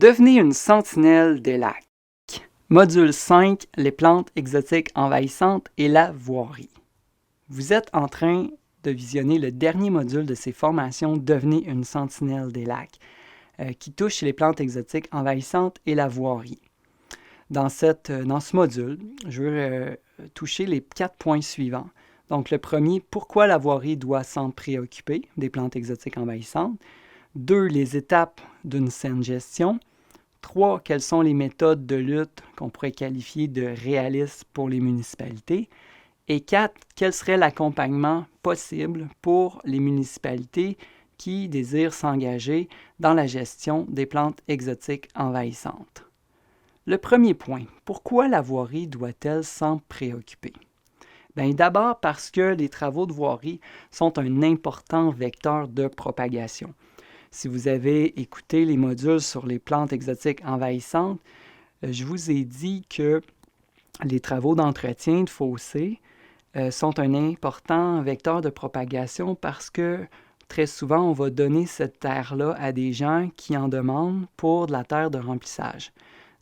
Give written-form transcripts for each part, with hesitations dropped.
Devenez une sentinelle des lacs. Module 5, les plantes exotiques envahissantes et la voirie. Vous êtes en train de visionner le dernier module de ces formations Devenez une sentinelle des lacs, qui touche les plantes exotiques envahissantes et la voirie. Dans ce module, je veux toucher les 4 points suivants. Donc le premier, pourquoi la voirie doit s'en préoccuper des plantes exotiques envahissantes. 2, les étapes d'une saine gestion. 3, quelles sont les méthodes de lutte qu'on pourrait qualifier de réalistes pour les municipalités. Et 4, quel serait l'accompagnement possible pour les municipalités qui désirent s'engager dans la gestion des plantes exotiques envahissantes. Le premier point, pourquoi la voirie doit-elle s'en préoccuper? Bien, d'abord parce que les travaux de voirie sont un important vecteur de propagation. Si vous avez écouté les modules sur les plantes exotiques envahissantes, je vous ai dit que les travaux d'entretien de fossés sont un important vecteur de propagation parce que très souvent, on va donner cette terre-là à des gens qui en demandent pour de la terre de remplissage.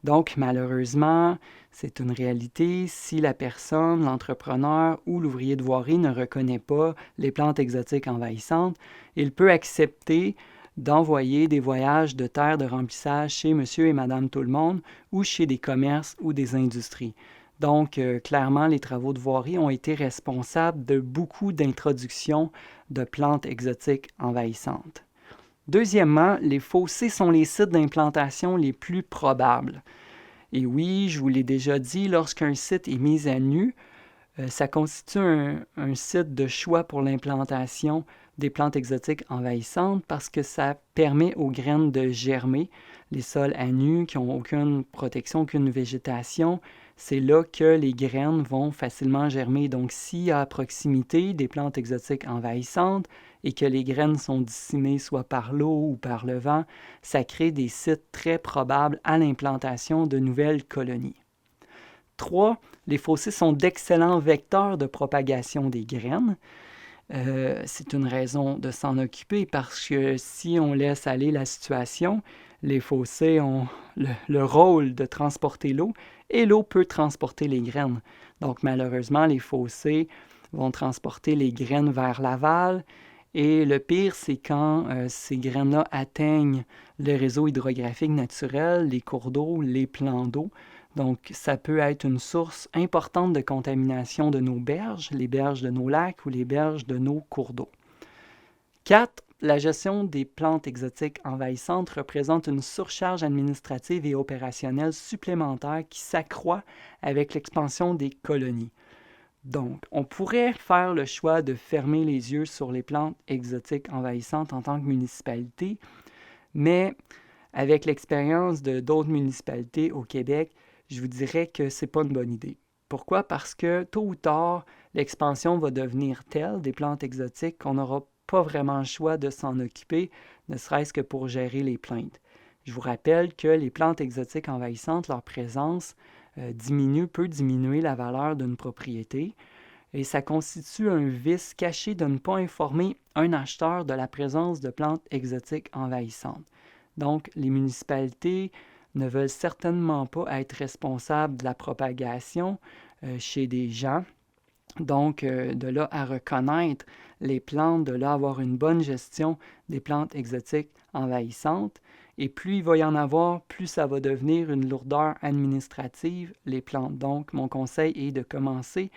Donc, malheureusement, c'est une réalité. Si la personne, l'entrepreneur ou l'ouvrier de voirie ne reconnaît pas les plantes exotiques envahissantes, il peut accepter d'envoyer des voyages de terre de remplissage chez monsieur et madame tout le monde ou chez des commerces ou des industries. Donc, clairement, les travaux de voirie ont été responsables de beaucoup d'introductions de plantes exotiques envahissantes. Deuxièmement, les fossés sont les sites d'implantation les plus probables. Et oui, je vous l'ai déjà dit, lorsqu'un site est mis à nu, ça constitue un site de choix pour l'implantation des plantes exotiques envahissantes parce que ça permet aux graines de germer. Les sols à nu qui n'ont aucune protection, aucune végétation, c'est là que les graines vont facilement germer. Donc, s'il y a à proximité des plantes exotiques envahissantes et que les graines sont disséminées soit par l'eau ou par le vent, ça crée des sites très probables à l'implantation de nouvelles colonies. 3, les fossés sont d'excellents vecteurs de propagation des graines. C'est une raison de s'en occuper parce que si on laisse aller la situation, les fossés ont le rôle de transporter l'eau et l'eau peut transporter les graines. Donc malheureusement, les fossés vont transporter les graines vers l'aval et le pire, c'est quand ces graines-là atteignent le réseau hydrographique naturel, les cours d'eau, les plans d'eau. Donc, ça peut être une source importante de contamination de nos berges, les berges de nos lacs ou les berges de nos cours d'eau. 4. La gestion des plantes exotiques envahissantes représente une surcharge administrative et opérationnelle supplémentaire qui s'accroît avec l'expansion des colonies. Donc, on pourrait faire le choix de fermer les yeux sur les plantes exotiques envahissantes en tant que municipalité, mais avec l'expérience de d'autres municipalités au Québec, je vous dirais que ce n'est pas une bonne idée. Pourquoi? Parce que tôt ou tard, l'expansion va devenir telle des plantes exotiques qu'on n'aura pas vraiment le choix de s'en occuper, ne serait-ce que pour gérer les plaintes. Je vous rappelle que les plantes exotiques envahissantes, leur présence peut diminuer la valeur d'une propriété et ça constitue un vice caché de ne pas informer un acheteur de la présence de plantes exotiques envahissantes. Donc, les municipalités ne veulent certainement pas être responsables de la propagation chez des gens. Donc, de là à reconnaître les plantes, de là à avoir une bonne gestion des plantes exotiques envahissantes. Et plus il va y en avoir, plus ça va devenir une lourdeur administrative, les plantes. Donc, mon conseil est de commencer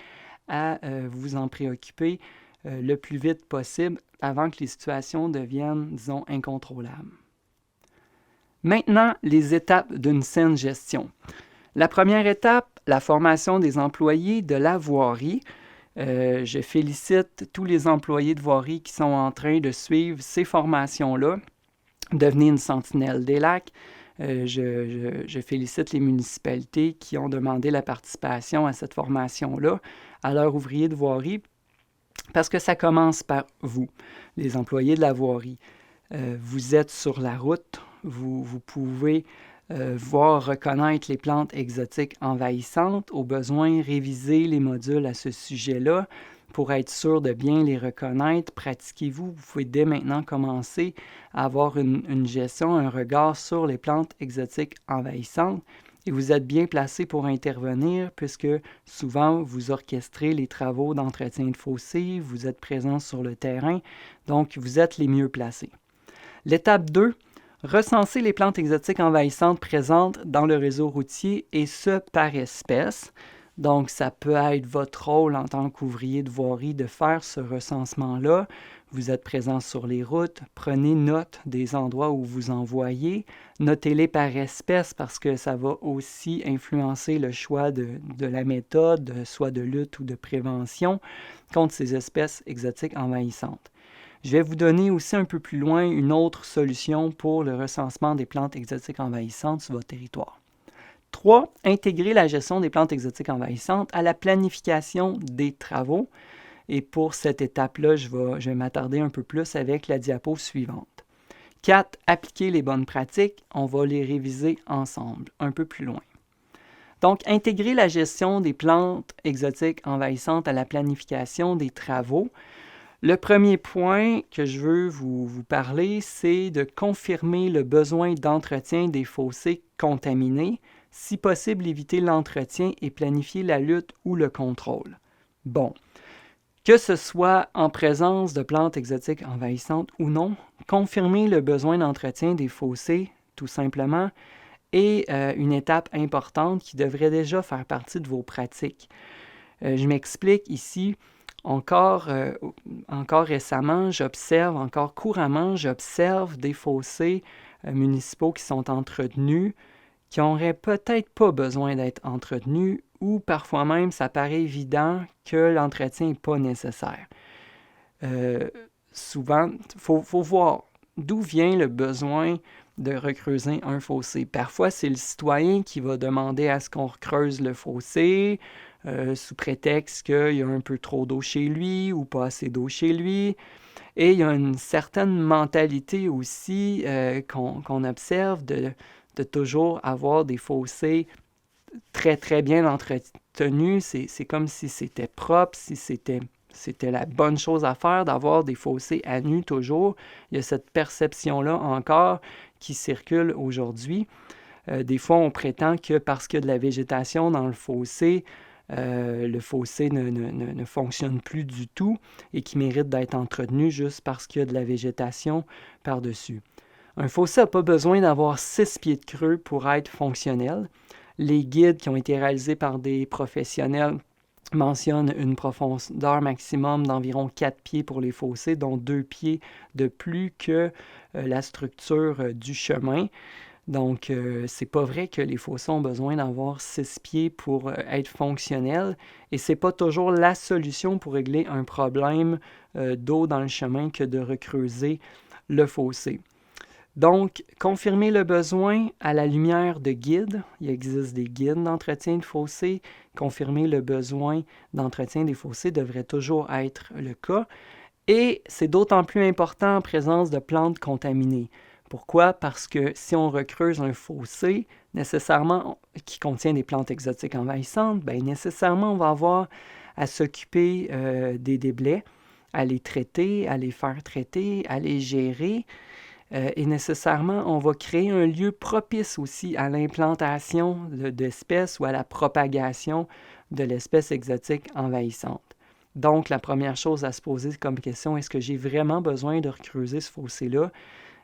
à vous en préoccuper le plus vite possible avant que les situations deviennent, disons, incontrôlables. Maintenant, les étapes d'une saine gestion. La première étape, la formation des employés de la voirie. Je félicite tous les employés de voirie qui sont en train de suivre ces formations-là. Devenez une sentinelle des lacs. Je félicite les municipalités qui ont demandé la participation à cette formation-là, à leurs ouvriers de voirie, parce que ça commence par vous, les employés de la voirie. Vous êtes sur la route, vous pouvez reconnaître les plantes exotiques envahissantes, au besoin réviser les modules à ce sujet-là, pour être sûr de bien les reconnaître. Pratiquez-vous. Vous pouvez dès maintenant commencer à avoir une gestion, un regard sur les plantes exotiques envahissantes. Et vous êtes bien placé pour intervenir puisque souvent vous orchestrez les travaux d'entretien de fossés, vous êtes présent sur le terrain, donc vous êtes les mieux placés. L'étape 2, recenser les plantes exotiques envahissantes présentes dans le réseau routier et ce par espèce. Donc, ça peut être votre rôle en tant qu'ouvrier de voirie de faire ce recensement-là. Vous êtes présent sur les routes, prenez note des endroits où vous envoyez, notez-les par espèce parce que ça va aussi influencer le choix de la méthode, soit de lutte ou de prévention contre ces espèces exotiques envahissantes. Je vais vous donner aussi un peu plus loin une autre solution pour le recensement des plantes exotiques envahissantes sur votre territoire. 3. Intégrer la gestion des plantes exotiques envahissantes à la planification des travaux. Et pour cette étape-là, je vais m'attarder un peu plus avec la diapo suivante. 4. Appliquer les bonnes pratiques. On va les réviser ensemble, un peu plus loin. Donc, intégrer la gestion des plantes exotiques envahissantes à la planification des travaux. Le premier point que je veux vous parler, c'est de confirmer le besoin d'entretien des fossés contaminés, si possible éviter l'entretien et planifier la lutte ou le contrôle. Bon, que ce soit en présence de plantes exotiques envahissantes ou non, confirmer le besoin d'entretien des fossés, tout simplement, est une étape importante qui devrait déjà faire partie de vos pratiques. Je m'explique ici. Encore récemment, encore couramment, j'observe des fossés municipaux qui sont entretenus, qui n'auraient peut-être pas besoin d'être entretenus, ou parfois même, ça paraît évident que l'entretien n'est pas nécessaire. Souvent, il faut voir d'où vient le besoin de recreuser un fossé. Parfois, c'est le citoyen qui va demander à ce qu'on recreuse le fossé, sous prétexte qu'il y a un peu trop d'eau chez lui ou pas assez d'eau chez lui. Et il y a une certaine mentalité aussi qu'on observe de toujours avoir des fossés très, très bien entretenus. C'est comme si c'était propre, si c'était la bonne chose à faire d'avoir des fossés à nu toujours. Il y a cette perception-là encore qui circule aujourd'hui. Des fois, on prétend que parce qu'il y a de la végétation dans le fossé ne fonctionne plus du tout et qui mérite d'être entretenu juste parce qu'il y a de la végétation par-dessus. Un fossé n'a pas besoin d'avoir 6 pieds de creux pour être fonctionnel. Les guides qui ont été réalisés par des professionnels mentionnent une profondeur maximum d'environ 4 pieds pour les fossés, dont 2 pieds de plus que la structure du chemin. Donc, c'est pas vrai que les fossés ont besoin d'avoir 6 pieds pour être fonctionnels et c'est pas toujours la solution pour régler un problème d'eau dans le chemin que de recreuser le fossé. Donc, confirmer le besoin à la lumière de guides. Il existe des guides d'entretien de fossés. Confirmer le besoin d'entretien des fossés devrait toujours être le cas. Et c'est d'autant plus important en présence de plantes contaminées. Pourquoi? Parce que si on recreuse un fossé, nécessairement, qui contient des plantes exotiques envahissantes, bien nécessairement, on va avoir à s'occuper des déblais, à les traiter, à les faire traiter, à les gérer. Et nécessairement, on va créer un lieu propice aussi à l'implantation d'espèces ou à la propagation de l'espèce exotique envahissante. Donc, la première chose à se poser comme question, est-ce que j'ai vraiment besoin de recreuser ce fossé-là?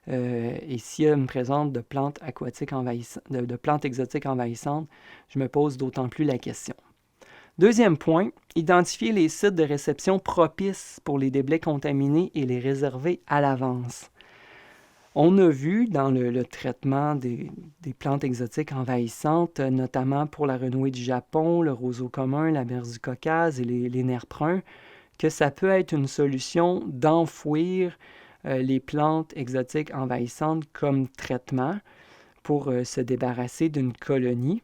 Et s'il y a une présence de plantes aquatiques de plantes exotiques envahissantes, je me pose d'autant plus la question. Deuxième point, identifier les sites de réception propices pour les déblais contaminés et les réserver à l'avance. On a vu dans le traitement des plantes exotiques envahissantes, notamment pour la renouée du Japon, le roseau commun, la berce du Caucase et les nerfs bruns, que ça peut être une solution d'enfouir les plantes exotiques envahissantes comme traitement pour se débarrasser d'une colonie.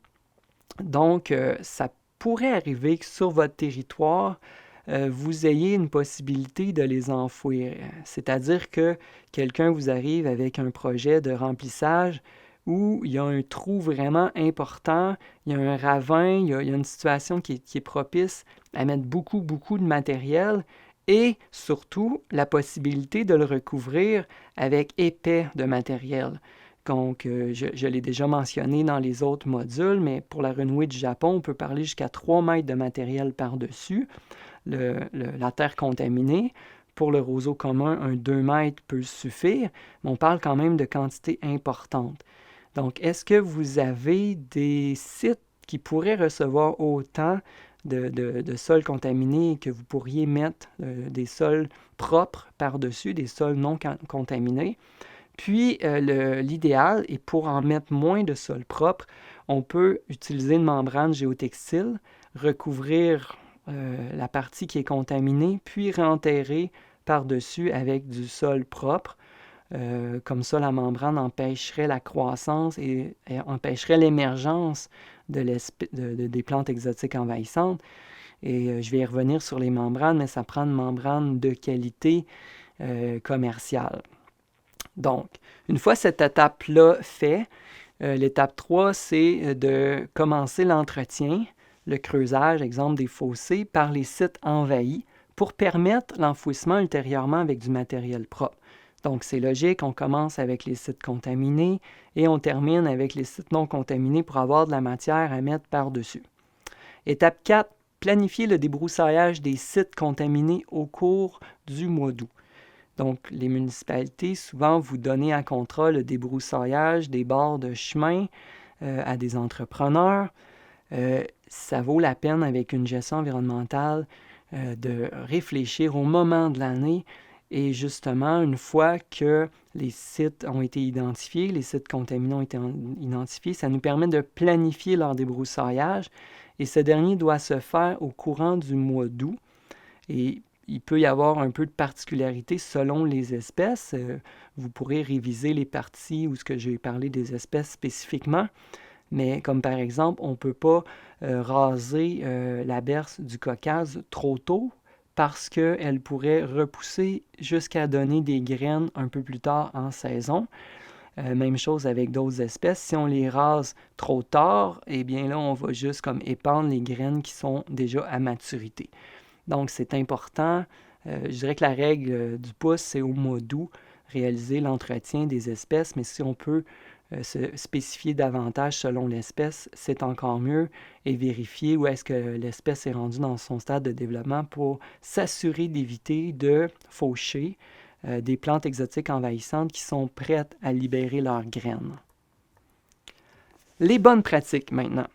Donc, ça pourrait arriver que sur votre territoire, vous ayez une possibilité de les enfouir. C'est-à-dire que quelqu'un vous arrive avec un projet de remplissage où il y a un trou vraiment important, il y a un ravin, il y a une situation qui est propice à mettre beaucoup, beaucoup de matériel et surtout la possibilité de le recouvrir avec épais de matériel. Donc, je l'ai déjà mentionné dans les autres modules, mais pour la renouée du Japon, on peut parler jusqu'à 3 mètres de matériel par-dessus la terre contaminée. Pour le roseau commun, un 2 mètres peut suffire, mais on parle quand même de quantités importantes. Donc, est-ce que vous avez des sites qui pourraient recevoir autant de sols contaminés et que vous pourriez mettre des sols propres par-dessus, des sols non contaminés? Puis, l'idéal, et pour en mettre moins de sols propres, on peut utiliser une membrane géotextile, recouvrir la partie qui est contaminée, puis réenterrer par-dessus avec du sol propre. Comme ça, la membrane empêcherait la croissance et empêcherait l'émergence des plantes exotiques envahissantes. Et je vais y revenir sur les membranes, mais ça prend une membrane de qualité commerciale. Donc, une fois cette étape-là faite, l'étape 3, c'est de commencer l'entretien, le creusage, exemple des fossés, par les sites envahis pour permettre l'enfouissement ultérieurement avec du matériel propre. Donc, c'est logique, on commence avec les sites contaminés et on termine avec les sites non contaminés pour avoir de la matière à mettre par-dessus. Étape 4, planifier le débroussaillage des sites contaminés au cours du mois d'août. Donc, les municipalités, souvent, vous donnez à contrat le débroussaillage des bords de chemin à des entrepreneurs. Ça vaut la peine, avec une gestion environnementale, de réfléchir au moment de l'année. Et justement, une fois que les sites ont été identifiés, les sites contaminés ont été identifiés, ça nous permet de planifier leur débroussaillage. Et ce dernier doit se faire au courant du mois d'août. Et il peut y avoir un peu de particularité selon les espèces. Vous pourrez réviser les parties où ce que j'ai parlé des espèces spécifiquement. Mais comme par exemple, on ne peut pas raser la berce du Caucase trop tôt parce qu'elle pourrait repousser jusqu'à donner des graines un peu plus tard en saison. Même chose avec d'autres espèces. Si on les rase trop tard, eh bien là, on va juste comme épandre les graines qui sont déjà à maturité. Donc, c'est important. Je dirais que la règle du pouce, c'est au mois d'août, réaliser l'entretien des espèces, mais si on peut se spécifier davantage selon l'espèce, c'est encore mieux, et vérifier où est-ce que l'espèce est rendue dans son stade de développement pour s'assurer d'éviter de faucher des plantes exotiques envahissantes qui sont prêtes à libérer leurs graines. Les bonnes pratiques maintenant.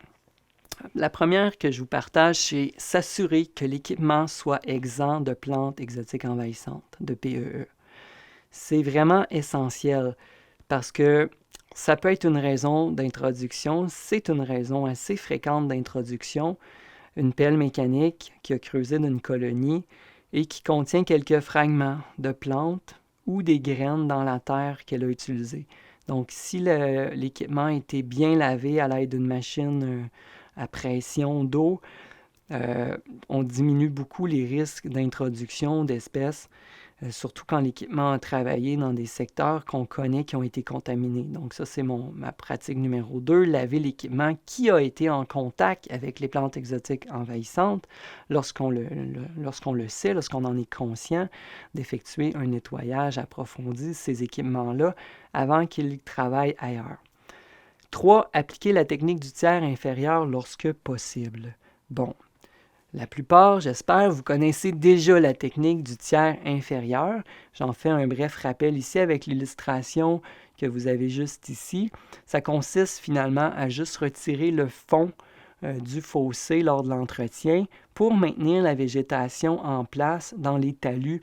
La première que je vous partage, c'est s'assurer que l'équipement soit exempt de plantes exotiques envahissantes, de PEE. C'est vraiment essentiel parce que ça peut être une raison d'introduction, c'est une raison assez fréquente d'introduction, une pelle mécanique qui a creusé d'une colonie et qui contient quelques fragments de plantes ou des graines dans la terre qu'elle a utilisée. Donc, si l'équipement a été bien lavé à l'aide d'une machine à pression d'eau, on diminue beaucoup les risques d'introduction d'espèces, surtout quand l'équipement a travaillé dans des secteurs qu'on connaît qui ont été contaminés. Donc ça, c'est ma pratique numéro 2, laver l'équipement qui a été en contact avec les plantes exotiques envahissantes lorsqu'on le sait, lorsqu'on en est conscient, d'effectuer un nettoyage approfondi de ces équipements-là avant qu'ils travaillent ailleurs. 3. Appliquer la technique du tiers inférieur lorsque possible. Bon, la plupart, j'espère, vous connaissez déjà la technique du tiers inférieur. J'en fais un bref rappel ici avec l'illustration que vous avez juste ici. Ça consiste finalement à juste retirer le fond du fossé lors de l'entretien pour maintenir la végétation en place dans les talus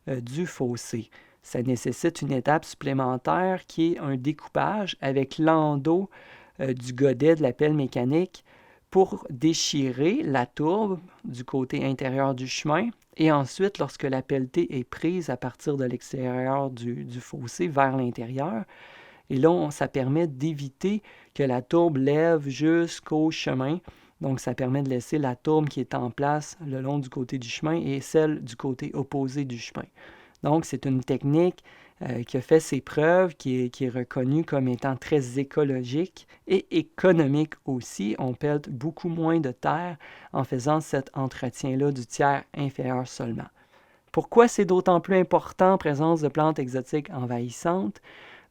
du fossé. Ça nécessite une étape supplémentaire qui est un découpage avec l'endos du godet de la pelle mécanique pour déchirer la tourbe du côté intérieur du chemin et ensuite, lorsque la pelletée est prise à partir de l'extérieur du fossé vers l'intérieur, et là, ça permet d'éviter que la tourbe lève jusqu'au chemin. Donc, ça permet de laisser la tourbe qui est en place le long du côté du chemin et celle du côté opposé du chemin. Donc, c'est une technique qui a fait ses preuves, qui est reconnue comme étant très écologique et économique aussi. On pèle beaucoup moins de terre en faisant cet entretien-là du tiers inférieur seulement. Pourquoi c'est d'autant plus important en présence de plantes exotiques envahissantes?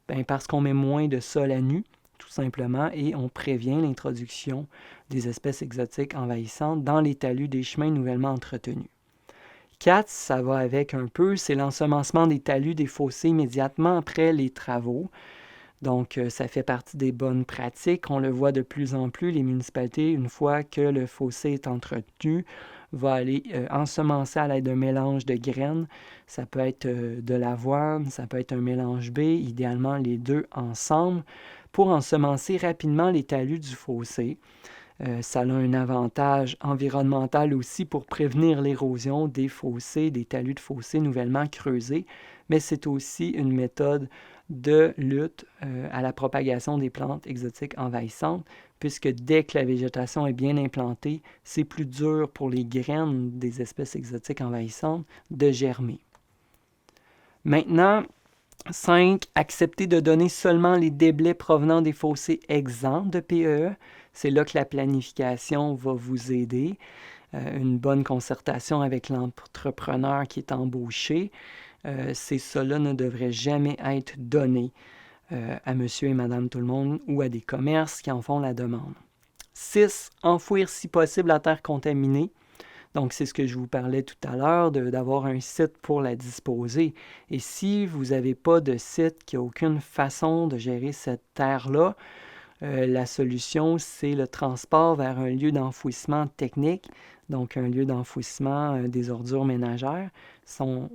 Bien, parce qu'on met moins de sol à nu, tout simplement, et on prévient l'introduction des espèces exotiques envahissantes dans les talus des chemins nouvellement entretenus. 4, ça va avec un peu, c'est l'ensemencement des talus des fossés immédiatement après les travaux. Donc, ça fait partie des bonnes pratiques. On le voit de plus en plus, les municipalités, une fois que le fossé est entretenu, va aller ensemencer à l'aide d'un mélange de graines. Ça peut être de l'avoine, ça peut être un mélange B, idéalement les deux ensemble, pour ensemencer rapidement les talus du fossé. Ça a un avantage environnemental aussi pour prévenir l'érosion des fossés, des talus de fossés nouvellement creusés, mais c'est aussi une méthode de lutte à la propagation des plantes exotiques envahissantes, puisque dès que la végétation est bien implantée, c'est plus dur pour les graines des espèces exotiques envahissantes de germer. Maintenant, 5. Accepter de donner seulement les déblais provenant des fossés exempts de PEE. C'est là que la planification va vous aider. Une bonne concertation avec l'entrepreneur qui est embauché. Ces sols-là ne devraient jamais être donnés à monsieur et madame tout le monde ou à des commerces qui en font la demande. 6. Enfouir si possible la terre contaminée. Donc, c'est ce que je vous parlais tout à l'heure, d'avoir un site pour la disposer. Et si vous n'avez pas de site, qui n'a aucune façon de gérer cette terre-là, la solution, c'est le transport vers un lieu d'enfouissement technique, donc un lieu d'enfouissement des ordures ménagères.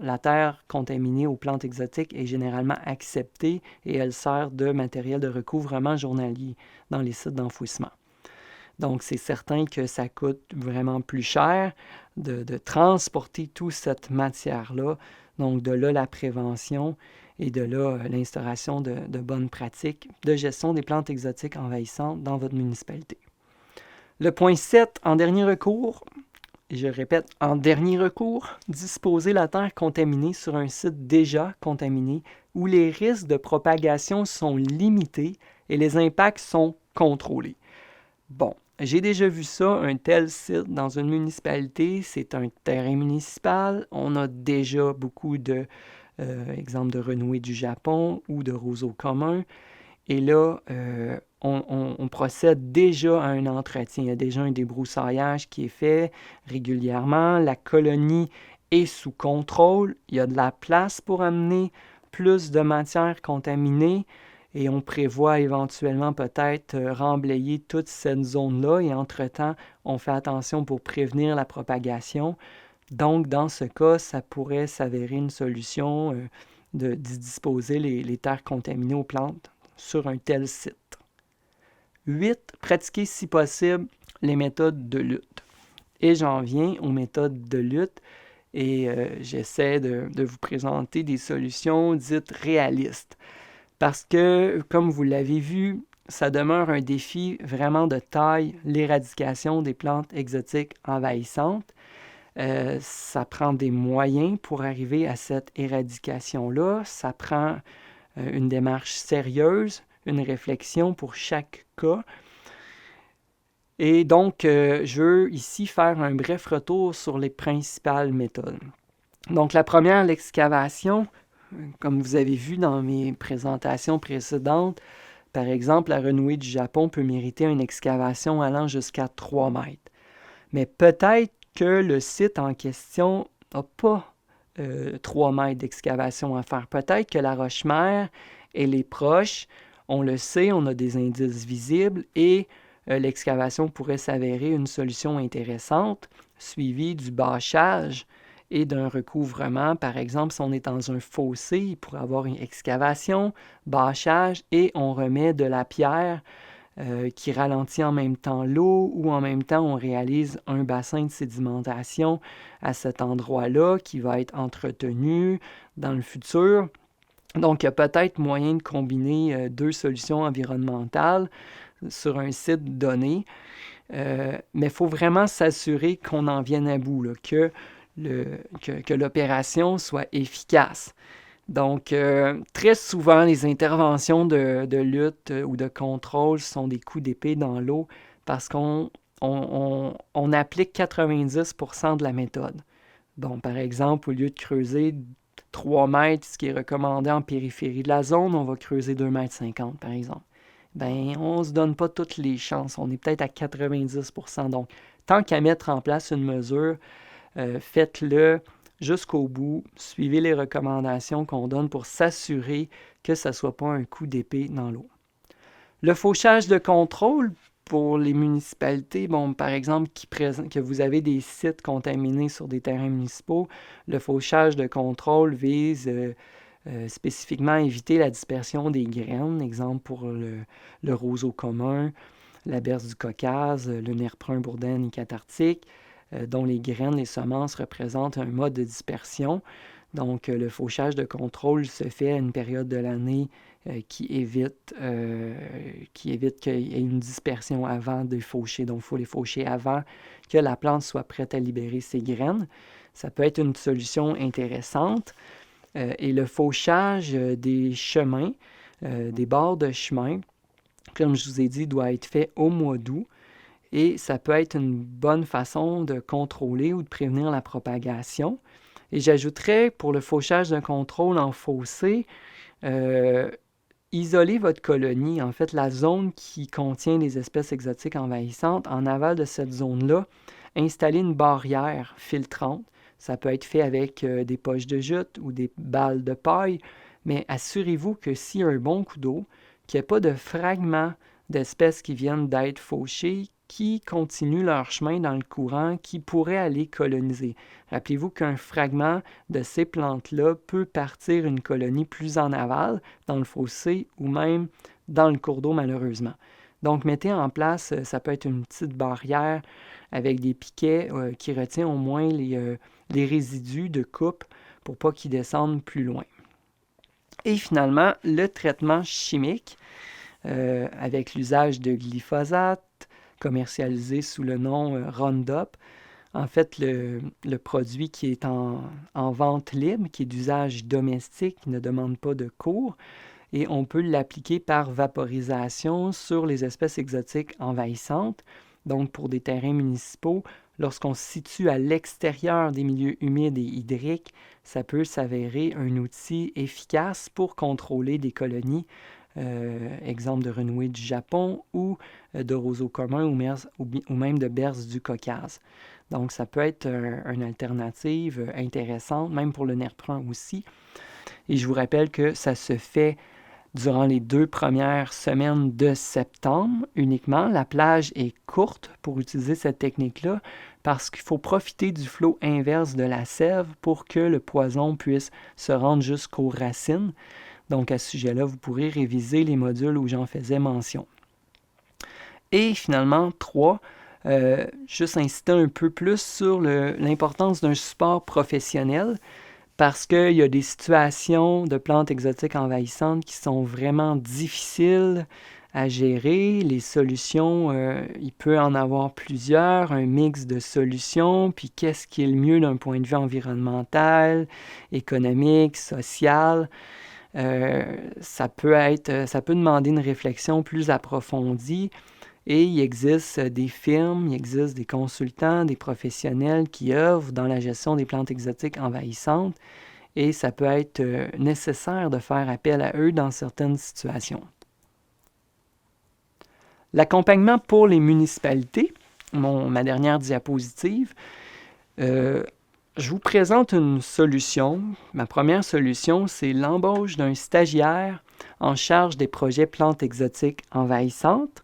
La terre contaminée aux plantes exotiques est généralement acceptée et elle sert de matériel de recouvrement journalier dans les sites d'enfouissement. Donc, c'est certain que ça coûte vraiment plus cher de transporter toute cette matière-là. Donc, de là, la prévention et de là, l'instauration de bonnes pratiques de gestion des plantes exotiques envahissantes dans votre municipalité. Le point 7, en dernier recours, et je répète, en dernier recours, disposer la terre contaminée sur un site déjà contaminé où les risques de propagation sont limités et les impacts sont contrôlés. Bon, j'ai déjà vu ça, un tel site dans une municipalité, c'est un terrain municipal. On a déjà beaucoup d'exemples de renouées du Japon ou de roseaux communs. Et là, on procède déjà à un entretien. Il y a déjà un débroussaillage qui est fait régulièrement. La colonie est sous contrôle. Il y a de la place pour amener plus de matière contaminée. Et on prévoit éventuellement peut-être remblayer toute cette zone-là et entre-temps, on fait attention pour prévenir la propagation. Donc, dans ce cas, ça pourrait s'avérer une solution d'y disposer les terres contaminées aux plantes sur un tel site. 8. Pratiquer si possible les méthodes de lutte. Et j'en viens aux méthodes de lutte et j'essaie de vous présenter des solutions dites réalistes. Parce que, comme vous l'avez vu, ça demeure un défi vraiment de taille, l'éradication des plantes exotiques envahissantes. Ça prend des moyens pour arriver à cette éradication-là. Ça prend une démarche sérieuse, une réflexion pour chaque cas. Et donc, je veux ici faire un bref retour sur les principales méthodes. Donc, la première, l'excavation. Comme vous avez vu dans mes présentations précédentes, par exemple, la renouée du Japon peut mériter une excavation allant jusqu'à 3 mètres. Mais peut-être que le site en question n'a pas 3 mètres d'excavation à faire. Peut-être que la roche-mère, elle est proche, on le sait, on a des indices visibles et l'excavation pourrait s'avérer une solution intéressante, suivie du bâchage et d'un recouvrement. Par exemple, si on est dans un fossé, il pourrait y avoir une excavation, bâchage, et on remet de la pierre qui ralentit en même temps l'eau ou en même temps on réalise un bassin de sédimentation à cet endroit-là qui va être entretenu dans le futur. Donc, il y a peut-être moyen de combiner deux solutions environnementales sur un site donné, mais il faut vraiment s'assurer qu'on en vienne à bout, là, que que l'opération soit efficace. Donc, très souvent, les interventions de lutte ou de contrôle sont des coups d'épée dans l'eau parce qu'on applique 90% de la méthode. Bon, par exemple, au lieu de creuser 3 mètres, ce qui est recommandé en périphérie de la zone, on va creuser 2,50 mètres, par exemple. Ben, on ne se donne pas toutes les chances. On est peut-être à 90%. Donc, tant qu'à mettre en place une mesure, faites-le jusqu'au bout. Suivez les recommandations qu'on donne pour s'assurer que ça ne soit pas un coup d'épée dans l'eau. Le fauchage de contrôle pour les municipalités, bon, par exemple, que vous avez des sites contaminés sur des terrains municipaux, le fauchage de contrôle vise spécifiquement à éviter la dispersion des graines, exemple pour le roseau commun, la berce du Caucase, le nerf brun bourdin et catarctique, dont les graines, les semences représentent un mode de dispersion. Donc, le fauchage de contrôle se fait à une période de l'année qui évite qu'il y ait une dispersion avant de faucher. Donc, il faut les faucher avant que la plante soit prête à libérer ses graines. Ça peut être une solution intéressante. Et le fauchage des chemins, des bords de chemin, comme je vous ai dit, doit être fait au mois d'août. Et ça peut être une bonne façon de contrôler ou de prévenir la propagation. Et j'ajouterais, pour le fauchage d'un contrôle en fossé, isolez votre colonie, en fait, la zone qui contient les espèces exotiques envahissantes. En aval de cette zone-là, installez une barrière filtrante. Ça peut être fait avec des poches de jute ou des balles de paille, mais assurez-vous que s'il y a un bon coup d'eau, qu'il n'y ait pas de fragments d'espèces qui viennent d'être fauchées, qui continuent leur chemin dans le courant, qui pourraient aller coloniser. Rappelez-vous qu'un fragment de ces plantes-là peut partir une colonie plus en aval, dans le fossé ou même dans le cours d'eau, malheureusement. Donc, mettez en place, ça peut être une petite barrière avec des piquets qui retient au moins les résidus de coupe pour pas qu'ils descendent plus loin. Et finalement, le traitement chimique avec l'usage de glyphosate, commercialisé sous le nom Roundup. En fait, le produit qui est en vente libre, qui est d'usage domestique, qui ne demande pas de cours, et on peut l'appliquer par vaporisation sur les espèces exotiques envahissantes. Donc, pour des terrains municipaux, lorsqu'on se situe à l'extérieur des milieux humides et hydriques, ça peut s'avérer un outil efficace pour contrôler des colonies, exemple de renouée du Japon ou de roseaux communs ou même de berce du Caucase. Donc, ça peut être une alternative intéressante, même pour le nerf brun aussi. Et je vous rappelle que ça se fait durant les 2 premières semaines de septembre uniquement. La plage est courte pour utiliser cette technique-là parce qu'il faut profiter du flot inverse de la sève pour que le poison puisse se rendre jusqu'aux racines. Donc, à ce sujet-là, vous pourrez réviser les modules où j'en faisais mention. Et finalement, 3, juste insister un peu plus sur l'importance d'un support professionnel parce qu'il y a des situations de plantes exotiques envahissantes qui sont vraiment difficiles à gérer. Les solutions, il peut en avoir plusieurs, un mix de solutions, puis qu'est-ce qui est le mieux d'un point de vue environnemental, économique, social. Ça peut demander une réflexion plus approfondie et il existe des firmes, il existe des consultants, des professionnels qui œuvrent dans la gestion des plantes exotiques envahissantes et ça peut être nécessaire de faire appel à eux dans certaines situations. L'accompagnement pour les municipalités, ma dernière diapositive, je vous présente une solution. Ma première solution, c'est l'embauche d'un stagiaire en charge des projets plantes exotiques envahissantes.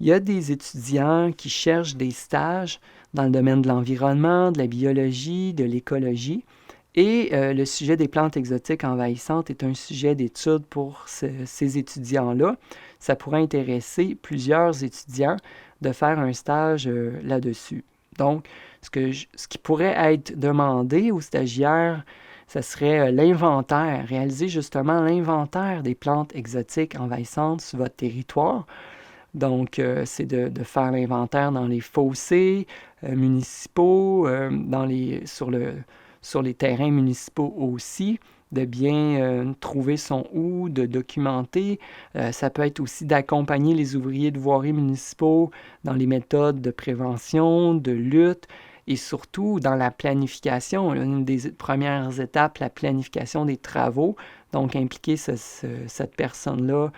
Il y a des étudiants qui cherchent des stages dans le domaine de l'environnement, de la biologie, de l'écologie. Et le sujet des plantes exotiques envahissantes est un sujet d'étude pour ces étudiants-là. Ça pourrait intéresser plusieurs étudiants de faire un stage là-dessus. Donc, ce qui pourrait être demandé aux stagiaires, ce serait réaliser justement l'inventaire des plantes exotiques envahissantes sur votre territoire. Donc, c'est de faire l'inventaire dans les fossés municipaux, sur les terrains municipaux aussi, de bien trouver son où, de documenter. Ça peut être aussi d'accompagner les ouvriers de voirie municipaux dans les méthodes de prévention, de lutte et surtout dans la planification. Une des premières étapes, la planification des travaux. Donc, impliquer cette personne-là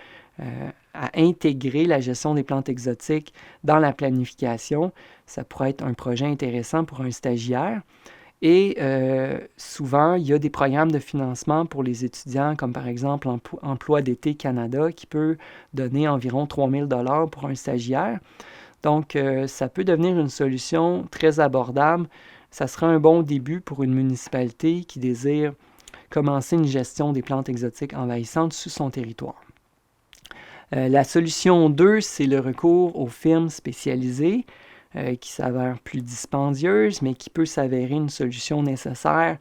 à intégrer la gestion des plantes exotiques dans la planification. Ça pourrait être un projet intéressant pour un stagiaire. Et souvent, il y a des programmes de financement pour les étudiants, comme par exemple Emploi d'été Canada, qui peut donner environ 3 000 $ pour un stagiaire. Donc, ça peut devenir une solution très abordable. Ça sera un bon début pour une municipalité qui désire commencer une gestion des plantes exotiques envahissantes sur son territoire. La solution 2, c'est le recours aux firmes spécialisées qui s'avèrent plus dispendieuses, mais qui peut s'avérer une solution nécessaire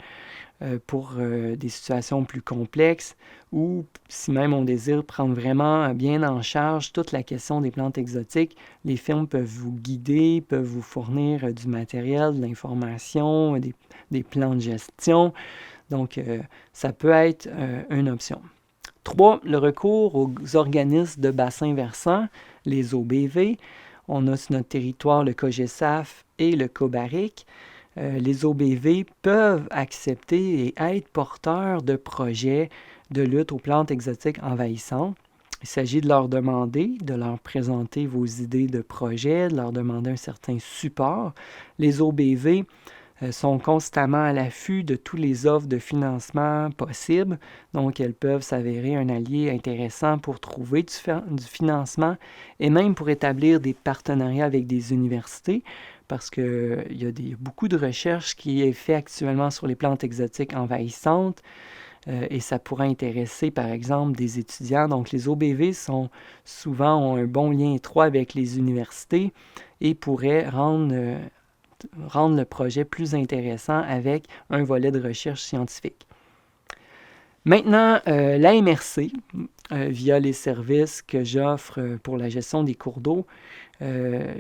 pour des situations plus complexes ou si même on désire prendre vraiment bien en charge toute la question des plantes exotiques, les firmes peuvent vous guider, peuvent vous fournir du matériel, de l'information, des plans de gestion. Donc, ça peut être une option. 3. Le recours aux organismes de bassin versant, les OBV. On a sur notre territoire le COGESAF et le COBARIC. Les OBV peuvent accepter et être porteurs de projets de lutte aux plantes exotiques envahissantes. Il s'agit de leur demander, de leur présenter vos idées de projet, de leur demander un certain support. Les OBV sont constamment à l'affût de tous les offres de financement possibles. Donc, elles peuvent s'avérer un allié intéressant pour trouver du financement et même pour établir des partenariats avec des universités parce qu'il y a beaucoup de recherches qui est faite actuellement sur les plantes exotiques envahissantes et ça pourrait intéresser, par exemple, des étudiants. Donc, les OBV ont un bon lien étroit avec les universités et pourraient rendre le projet plus intéressant avec un volet de recherche scientifique. Maintenant, la MRC, via les services que j'offre pour la gestion des cours d'eau,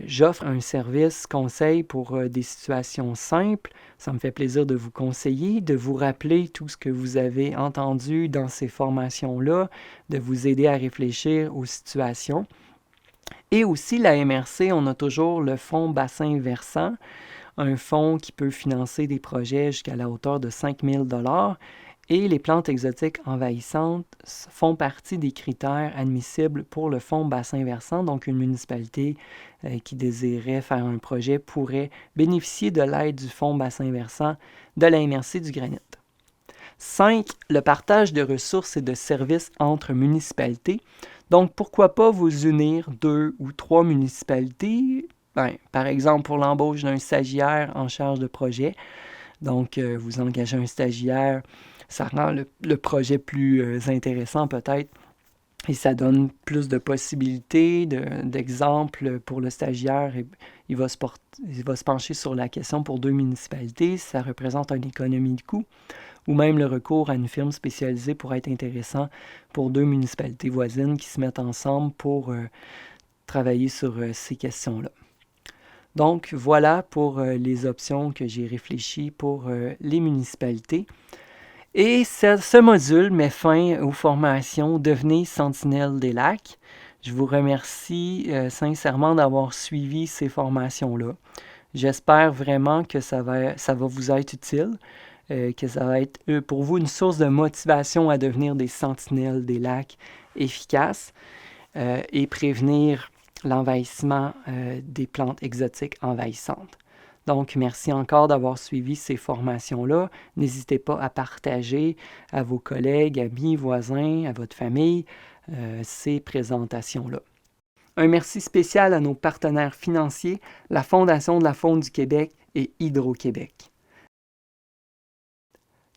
j'offre un service conseil pour des situations simples. Ça me fait plaisir de vous conseiller, de vous rappeler tout ce que vous avez entendu dans ces formations-là, de vous aider à réfléchir aux situations. Et aussi, la MRC, on a toujours le fonds bassin versant, un fonds qui peut financer des projets jusqu'à la hauteur de 5 000 $. Et les plantes exotiques envahissantes font partie des critères admissibles pour le fonds bassin versant. Donc, une municipalité qui désirait faire un projet pourrait bénéficier de l'aide du fonds bassin versant de la MRC du Granit. 5. Le partage de ressources et de services entre municipalités. Donc, pourquoi pas vous unir 2 ou 3 municipalités, par exemple pour l'embauche d'un stagiaire en charge de projet. Donc, vous engagez un stagiaire, ça rend le projet plus intéressant peut-être et ça donne plus de possibilités, d'exemples pour le stagiaire. Il va se pencher sur la question pour 2 municipalités, ça représente une économie de coût. Ou même le recours à une firme spécialisée pourrait être intéressant pour 2 municipalités voisines qui se mettent ensemble pour travailler sur ces questions-là. Donc, voilà pour les options que j'ai réfléchies pour les municipalités. Et ce module met fin aux formations Devenez Sentinelle des lacs. Je vous remercie sincèrement d'avoir suivi ces formations-là. J'espère vraiment que ça va vous être utile, que ça va être pour vous une source de motivation à devenir des sentinelles des lacs efficaces et prévenir l'envahissement des plantes exotiques envahissantes. Donc, merci encore d'avoir suivi ces formations-là. N'hésitez pas à partager à vos collègues, amis, voisins, à votre famille ces présentations-là. Un merci spécial à nos partenaires financiers, la Fondation de la faune du Québec et Hydro-Québec.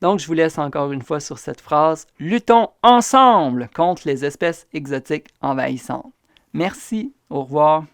Donc, je vous laisse encore une fois sur cette phrase « Luttons ensemble contre les espèces exotiques envahissantes ». Merci, au revoir.